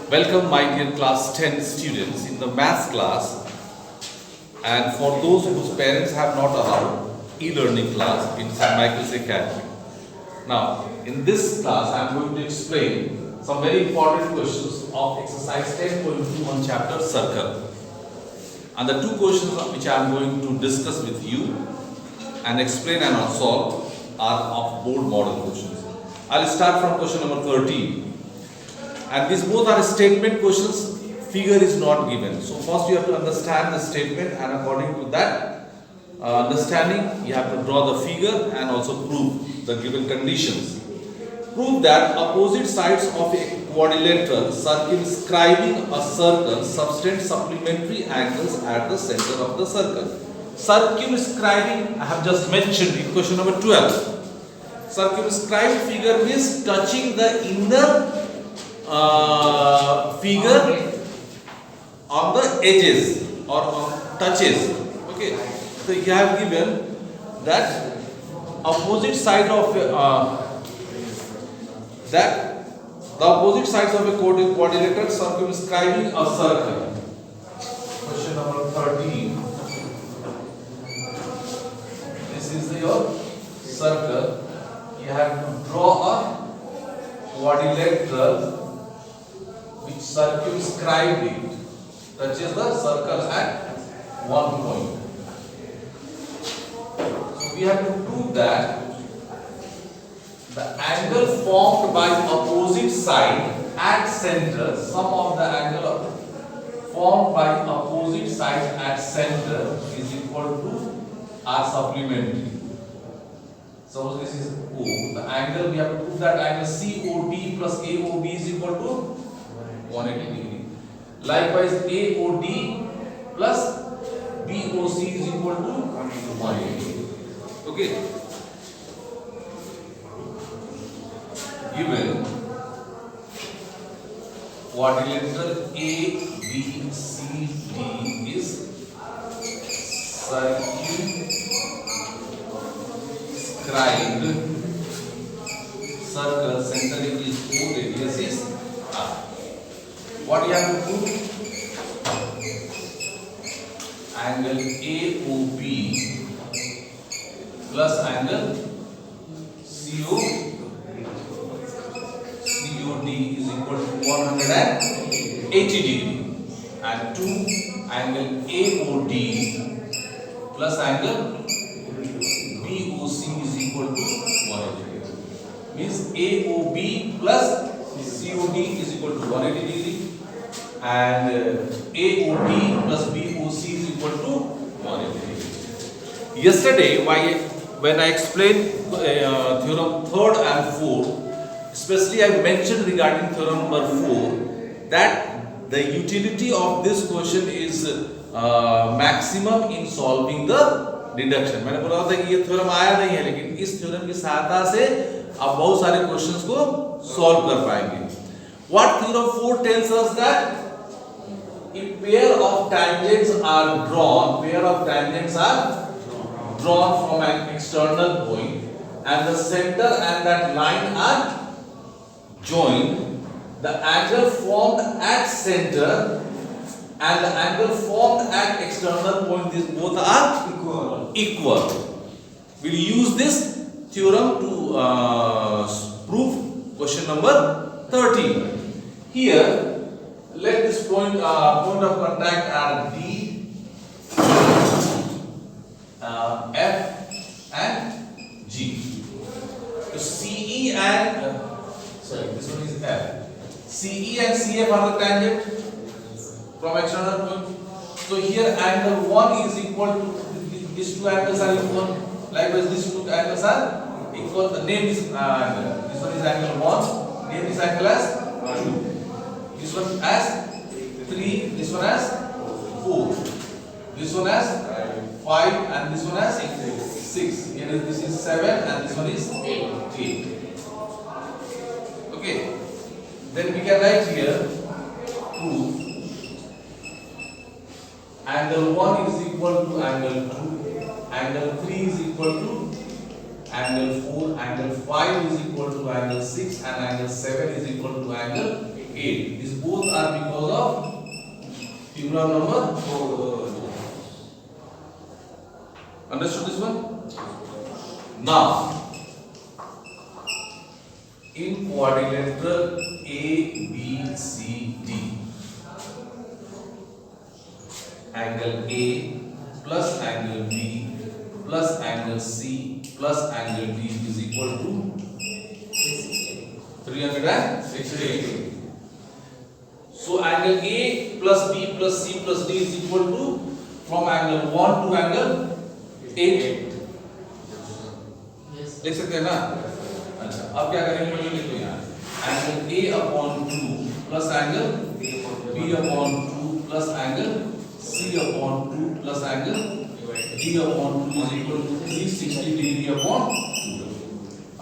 Welcome my dear class 10 students in the maths class, and for those whose parents have not allowed e-learning class in St. Michael's Academy. Now in this class I am going to explain some very important questions of exercise 10.2 on chapter circle, and the two questions which I am going to discuss with you and explain and solve are of board model questions. I will start from question number 13. And these both are statement questions, figure is not given. So first you have to understand the statement, and according to that understanding you have to draw the figure and also prove the given conditions. Prove that opposite sides of a quadrilateral circumscribing a circle subtend supplementary angles at the center of the circle. Circumscribing I have just mentioned in question number 12. Circumscribed figure means touching the inner figure on the edges or on touches. Okay, so you have given that opposite side of that the opposite sides of a quadrilateral circumscribing a circle. Question number 13. This is your circle. You have to draw a quadrilateral which circumscribed it, touches the circle at one point. So we have to prove that the angle formed by opposite side at center, sum of the angle formed by opposite side at center is equal to R supplementary. Suppose this is O, the angle we have to prove that angle COD plus AOB is equal to 180 degree. Likewise, AOD plus BOC is equal to 180. Okay. Given quadrilateral ABCD is circumscribed circle, center is O, radius is R. What you have to prove? Angle AOB plus angle COD is equal to 180 degree, and 2 angle AOD plus angle BOC is equal to 180 degree. Means AOB plus COD is equal to 180 degree, and AOD plus BOC is equal to 180 degree. Yesterday, when I explained theorem 3rd and 4th, especially I mentioned regarding theorem number 4 that the utility of this question is maximum in solving the deduction. मैंने बोला था कि ये theorem आया नहीं है, लेकिन इस थ्योरम की सहायता से आप बहुत सारे क्वेश्चंस को सॉल्व कर पाएंगे. What theorem 4 tells us that if pair of tangents are drawn from an external point and the center and that line are joined, the angle formed at center and the angle formed at external point, these both are equal. We'll use this theorem to prove question number 13. Here, let this point of contact are D, F and G. So CE and this one is F. CE and CF are the tangent from external point. So here angle 1 is equal to, these two angles are equal. Likewise, these two angles are equal. The name is angle. This one is angle 1. Name this angle as 2. This one as 3. This one as 4. This one as 5, and this one as 6. Here is, this is 7, and this one is 8. Okay. Then we can write here proof. Angle 1 is equal to angle 2, angle 3 is equal to angle 4, angle 5 is equal to angle 6, and angle 7 is equal to angle 8. These both are because of theorem number 4. Understood this one? Now, in quadrilateral A, B, C, D, angle A plus angle B plus angle C plus angle D is equal to 360. So angle A plus B plus C plus D is equal to from angle 1 to angle 8. देख सकते हैं ना? अच्छा, अब क्या करेंगे मुझे लिखो यहाँ angle A upon 2 plus angle B upon 2 plus angle C upon 2 plus angle D upon 2 is equal to 360 degree upon 2.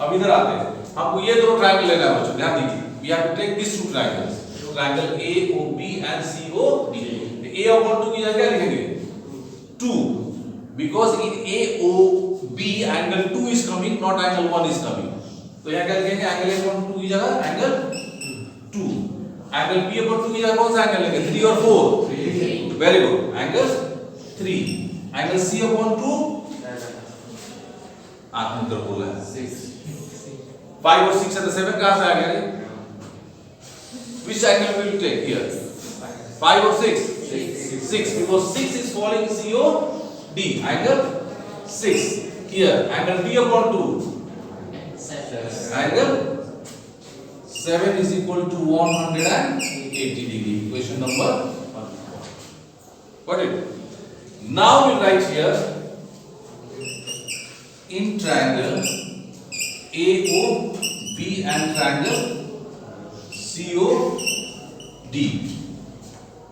अब इधर आते हैं, हमको ये दोनों ट्रायंगल लेना है बच्चों, ध्यान दीजिए. We have to take this two triangles, triangle AOB and COD. A upon 2 की जगह क्या लिखेंगे? 2, because in AOB angle 2 is coming, not angle 1 is coming. तो यहाँ क्या लिखेंगे? एंगल A अपॉन 2 की जगह एंगल 2. एंगल B अपॉन 2 की जगह कौन सा एंगल लेंगे? 3 और 4. Very good. Angle 3. Angle C upon 2 आंख में बोल रहा है 6. 5 और 6 and 7 कहाँ से आ गया? Which angle will you take here? 5 or 6? 6, because 6 is falling COD. Angle 6. Here, angle D upon 2. Angle 7 is equal to 180 degree. Question number 1. Got it? Now we write here in triangle AOB and triangle COD.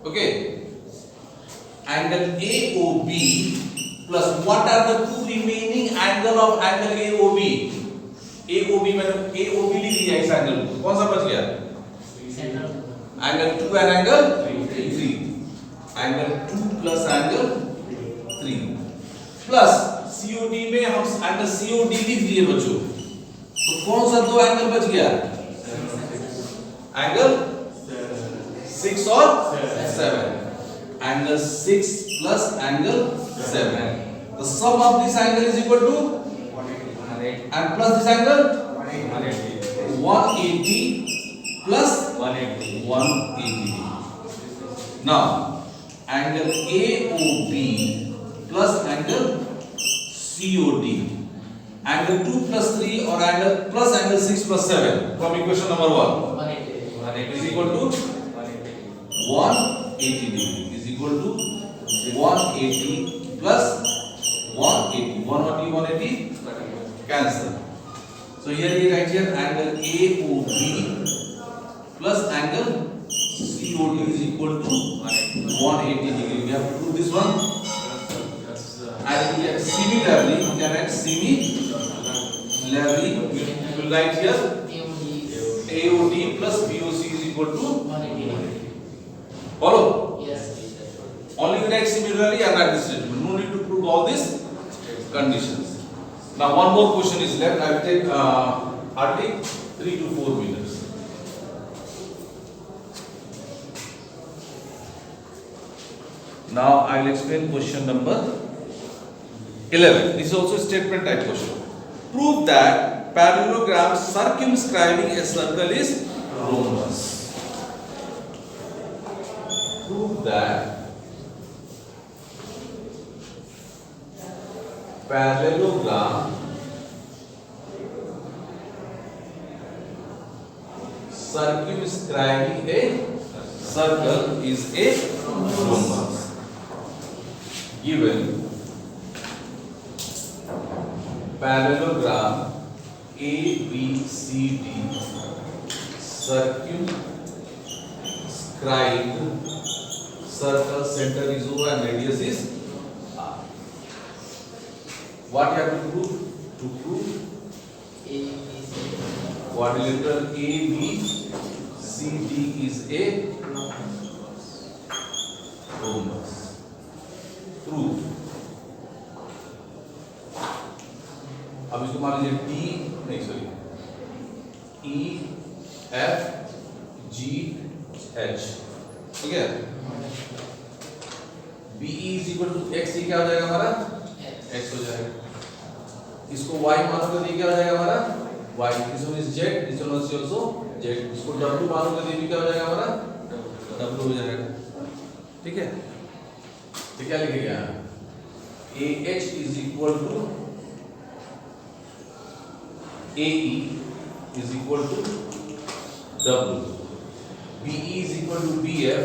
Okay? Angle AOB plus what are the two remaining angle of angle AOB? AOB में AOB लिख दिया इस angle को, कौन सा बच गया? Angle 2 and angle 3. Angle 2 plus angle 3 plus COD में हम एंगल COD लिख दिए बच्चों, तो कौन सा दो एंगल बच गया? एंगल 6 और 7. Angle 6 plus angle 7. The sum of this angle is equal to 180 and plus this angle 180 plus 180. Now angle AOB plus angle COD, angle 2 plus 3 or angle plus angle 6 plus 7 from equation number 1 is equal to 180 degree. Equal to 180 plus 180. 180 cancel. So here we write here angle AOB plus angle COD is equal to 180 degree. We have to prove this one. And similarly, we can write similarly. We will write here AOD plus BOC is equal to 180. Follow? Only we write similarly and write this statement. No need to prove all these conditions. Now one more question is left. I will take hardly 3 to 4 minutes. Now I will explain question number 11. This is also a statement type question. Prove that parallelogram circumscribing a circle is rhombus. Prove that parallelogram circumscribing a circle is a rhombus. Given parallelogram ABCD circumscribed circle center is O and radius is R. What you have to prove? To prove quadrilateral ABCD is a rhombus. Prove. अब इसको मान लीजिए T नहीं sorry E F GH, ठीक है। BE is equal to x, ये क्या हो जाएगा हमारा x हो जाएगा। इसको y मानोगे तो क्या हो जाएगा हमारा y, this one is z, this one is also z। इसको w मानोगे तो ये क्या हो जाएगा हमारा w हो जाएगा, ठीक है। तो क्या लिखेंगे यहाँ AH is equal to AE is equal to W, BE is equal to BF,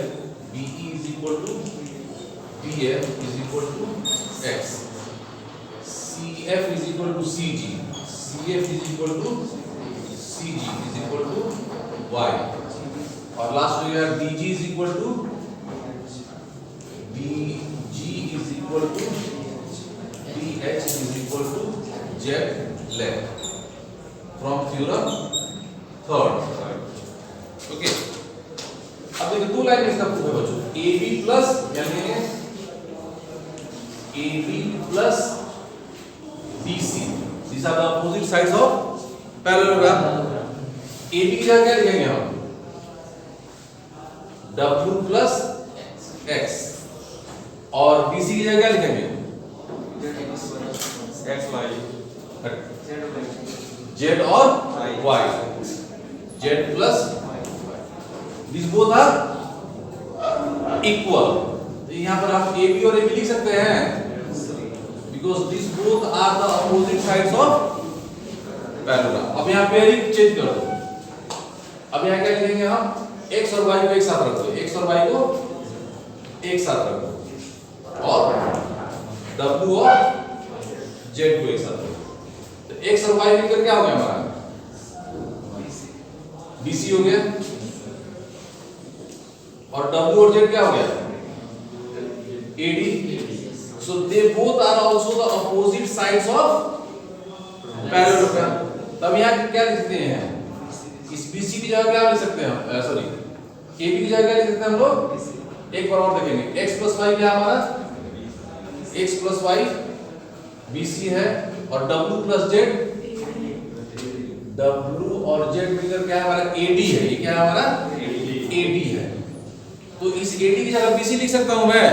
BE is equal to BF is equal to X, CF is equal to CG, CF is equal to CG is equal to Y, और last में यार DG is equal to DG is equal to DH is equal to Z left from theorem third, okay. अब देखिए दो line इसका proof है बच्चों, AB plus क्या लिखेंगे AB plus BC, these are the opposite sides of parallelogram। AB की जगह क्या लिखेंगे हम W प्लस X, और BC की जगह क्या लिखेंगे X Y Z और Y, Z plus this both are equal. तो यहाँ पर आप AB और AB लिख सकते हैं because this both are the opposite sides of parallelogram. अब यहाँ पेयरिंग चेंज कर दो, अब यहाँ क्या लिखेंगे हम X और Y को एक साथ रख दो, X और Y को एक साथ रख दो, और W और Z को एक साथ रख दो। तो X और Y मिलकर क्या हो गया हमारा BC हो गया, और W और Z क्या हो गया AD। So they both are also the opposite sides of parallelogram। तब यहाँ क्या लिख सकते हैं, इस BC की जगह क्या लिख सकते हैं हम, सॉरी AB की जगह क्या लिख सकते हैं हम लोग, एक बार और देखेंगे x प्लस y क्या हमारा x प्लस y BC है, और W प्लस Z, W और Z मिलकर क्या है हमारा AD है, ये क्या है हमारा AD है। तो इस AD की जगह BC लिख सकता हूं मैं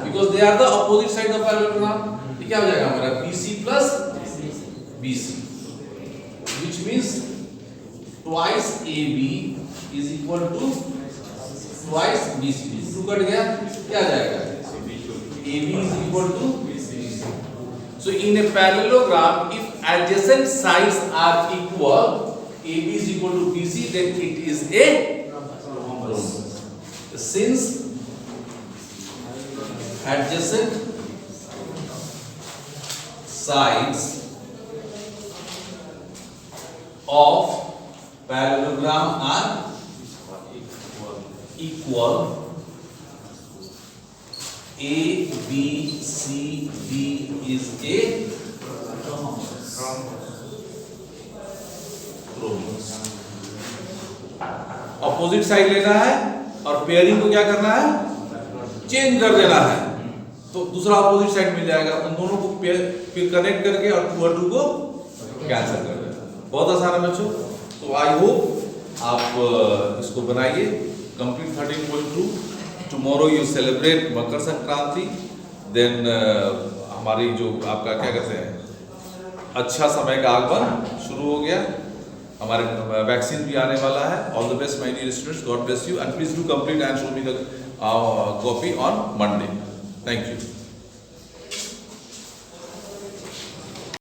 because they are the opposite side of parallelogram. ये क्या हो जाएगा हमारा BC plus BC, which means twice AB is equal to twice BC। Two कट गया, क्या आ जाएगा AB is equal to BC। So in a parallelogram, if adjacent sides are equal, AB is equal to BC, then it is a rhombus। Since adjacent sides of parallelogram are equal, A, B, C, D is a rhombus। Opposite side लेना है और pairing को क्या करना है, change कर देना है, तो दूसरा अपोजिट साइड मिल जाएगा। उन दोनों को फिर कनेक्ट करके और 2 और 2 को कैंसिल कर देना। बहुत आसान है बच्चों। तो आई होप आप इसको बनाइए। Complete 13.2। Tomorrow you celebrate Makar Sankranti, then हमारी जो आपका क्या कहते हैं अच्छा समय का आगमन शुरू हो गया, हमारे वैक्सीन भी आने वाला है। All the best my dear students, God bless you and please do complete and show me the copy on Monday. Thank you.